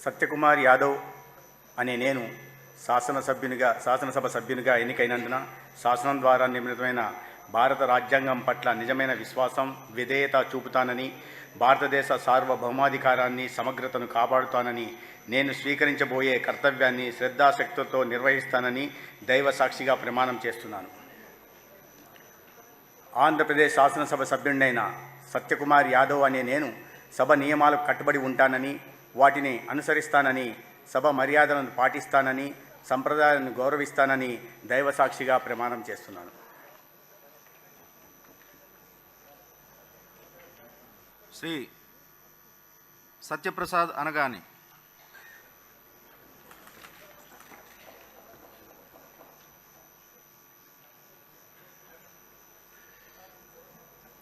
సత్యకుమార్ యాదవ్ అనే నేను శాసనసభ సభ్యునిగా ఎన్నికైనందున శాసనం ద్వారా నిర్మితమైన భారత రాజ్యాంగం పట్ల నిజమైన విశ్వాసం, విధేయత చూపుతానని, భారతదేశ సార్వభౌమాధికారాన్ని, సమగ్రతను కాపాడుతానని, నేను స్వీకరించబోయే కర్తవ్యాన్ని శ్రద్ధాశక్తితో నిర్వహిస్తానని దైవ సాక్షిగా ప్రమాణం చేస్తున్నాను. ఆంధ్రప్రదేశ్ శాసనసభ సభ్యుడినైన సత్యకుమార్ యాదవ్ అనే నేను సభ నియమాలకు కట్టుబడి ఉంటానని, వాటిని అనుసరిస్తానని, సభ మర్యాదలను పాటిస్తానని, సంప్రదాయాలను గౌరవిస్తానని దైవ సాక్షిగా ప్రమాణం చేస్తున్నాను. శ్రీ సత్యప్రసాద్ అనగాని